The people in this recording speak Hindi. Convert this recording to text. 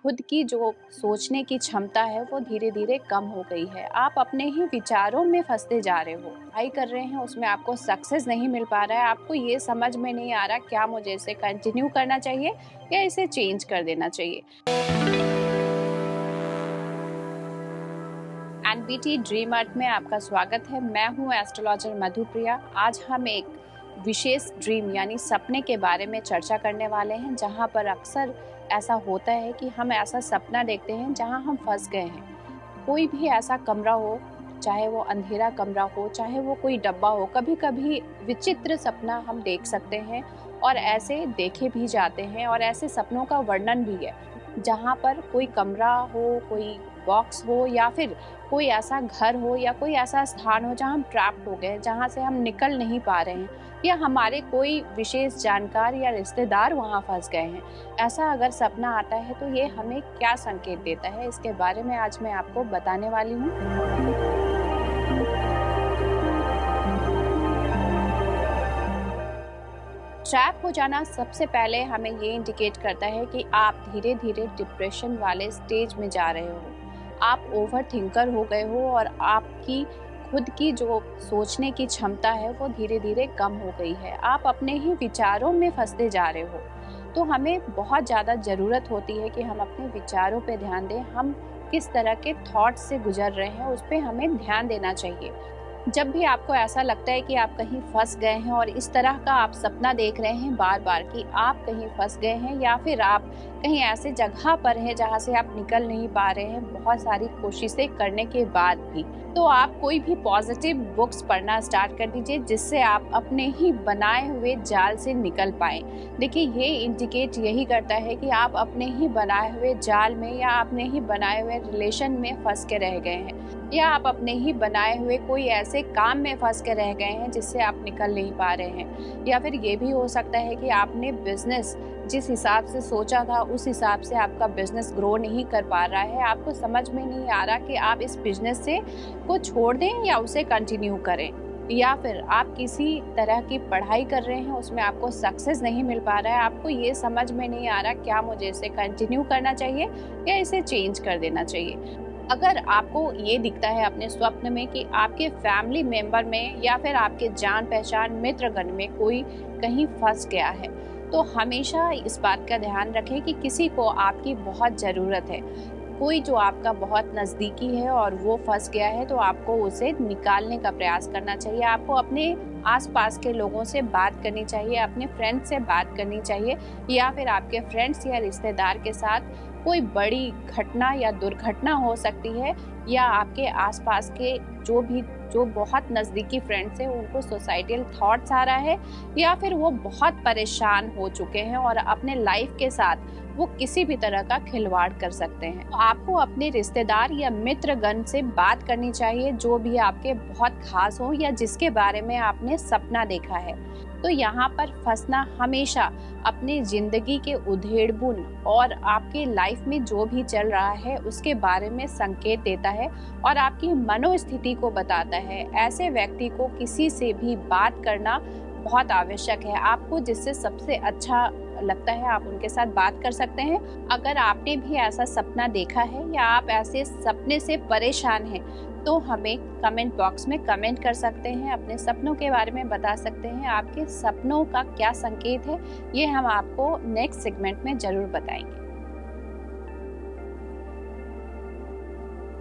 खुद की जो सोचने की क्षमता है वो धीरे-धीरे कम हो गई है। आप अपने ही विचारों में फँसते जा रहे हो। पढ़ाई कर रहे हैं उसमें आपको सक्सेस नहीं मिल पा रहा है, आपको ये समझ में नहीं आ रहा क्या मुझे इसे कंटिन्यू करना चाहिए या इसे चेंज कर देना चाहिए। एनबीटी ड्रीम अर्थ में आपका स्वागत है। मैं हूँ एस्ट्रोलॉजर मधुप्रिया। आज हम एक विशेष ड्रीम यानी सपने के बारे में चर्चा करने वाले हैं, जहाँ पर अक्सर ऐसा होता है कि हम ऐसा सपना देखते हैं जहाँ हम फंस गए हैं। कोई भी ऐसा कमरा हो, चाहे वो अंधेरा कमरा हो, चाहे वो कोई डब्बा हो, कभी कभी विचित्र सपना हम देख सकते हैं और ऐसे देखे भी जाते हैं और ऐसे सपनों का वर्णन भी है जहाँ पर कोई कमरा हो, कोई बॉक्स हो या फिर कोई ऐसा घर हो या कोई ऐसा स्थान हो जहाँ हम ट्रैप्ड हो गए, जहाँ से हम निकल नहीं पा रहे हैं या हमारे कोई विशेष जानकार या रिश्तेदार वहाँ फंस गए हैं। ऐसा अगर सपना आता है तो ये हमें क्या संकेत देता है, इसके बारे में आज मैं आपको बताने वाली हूँ। ट्रैप हो जाना सबसे पहले हमें ये इंडिकेट करता है कि आप धीरे धीरे डिप्रेशन वाले स्टेज में जा रहे हो। आप ओवर थिंकर हो गए हो और आपकी खुद की जो सोचने की क्षमता है वो धीरे धीरे कम हो गई है। आप अपने ही विचारों में फंसते जा रहे हो। तो हमें बहुत ज़्यादा ज़रूरत होती है कि हम अपने विचारों पे ध्यान दें। हम किस तरह के थॉट्स से गुजर रहे हैं उस पर हमें ध्यान देना चाहिए। जब भी आपको ऐसा लगता है कि आप कहीं फंस गए हैं और इस तरह का आप सपना देख रहे हैं बार बार कि आप कहीं फंस गए हैं या फिर आप कहीं ऐसे जगह पर हैं जहां से आप निकल नहीं पा रहे हैं बहुत सारी कोशिशें करने के बाद भी, तो आप कोई भी पॉजिटिव बुक्स पढ़ना स्टार्ट कर दीजिए जिससे आप अपने ही बनाए हुए जाल से निकल पाएं। देखिए, ये इंडिकेट यही करता है कि आप अपने ही बनाए हुए जाल में या अपने ही बनाए हुए रिलेशन में फंस के रह गए हैं या आप अपने ही बनाए हुए कोई ऐसे काम में फंस के रह गए हैं जिससे आप निकल नहीं पा रहे हैं। या फिर ये भी हो सकता है कि आपने बिजनेस जिस हिसाब से सोचा था उस हिसाब से आपका बिजनेस ग्रो नहीं कर पा रहा है। आपको समझ में नहीं आ रहा कि आप इस बिजनेस से को छोड़ दें या उसे कंटिन्यू करें। या फिर आप किसी तरह की पढ़ाई कर रहे हैं, उसमें आपको सक्सेस नहीं मिल पा रहा है। आपको ये समझ में नहीं आ रहा क्या मुझे इसे कंटिन्यू करना चाहिए या इसे चेंज कर देना चाहिए। अगर आपको ये दिखता है अपने स्वप्न में कि आपके फैमिली मेंबर में या फिर आपके जान पहचान मित्रगण में कोई कहीं फंस गया है, तो हमेशा इस बात का ध्यान रखें कि किसी को आपकी बहुत ज़रूरत है। कोई जो आपका बहुत नज़दीकी है और वो फंस गया है तो आपको उसे निकालने का प्रयास करना चाहिए। आपको अपने आसपास के लोगों से बात करनी चाहिए, अपने फ्रेंड से बात करनी चाहिए या फिर आपके फ्रेंड्स या रिश्तेदार के साथ कोई बड़ी घटना या दुर्घटना हो सकती है या आपके आसपास के जो बहुत नज़दीकी फ्रेंड्स हैं उनको सुसाइडल थॉट्स आ रहा है या फिर वो बहुत परेशान हो चुके हैं और अपने लाइफ के साथ वो किसी भी तरह का खिलवाड़ कर सकते हैं। तो आपको अपने रिश्तेदार या मित्रगण से बात करनी चाहिए जो भी आपके बहुत खास हो या जिसके बारे में आपने सपना देखा है। तो यहाँ पर फंसना हमेशा अपनी जिंदगी के उधेड़बुन और आपके लाइफ में जो भी चल रहा है उसके बारे में संकेत देता है और आपकी मनोस्थिति को बताता है। ऐसे व्यक्ति को किसी से भी बात करना बहुत आवश्यक है। आपको जिससे सबसे अच्छा लगता है आप उनके साथ बात कर सकते हैं। अगर आपने भी ऐसा सपना देखा है या आप ऐसे सपने से परेशान हैं तो हमें कमेंट बॉक्स में कमेंट कर सकते हैं, अपने सपनों के बारे में बता सकते हैं। आपके सपनों का क्या संकेत है ये हम आपको नेक्स्ट सेगमेंट में जरूर बताएंगे।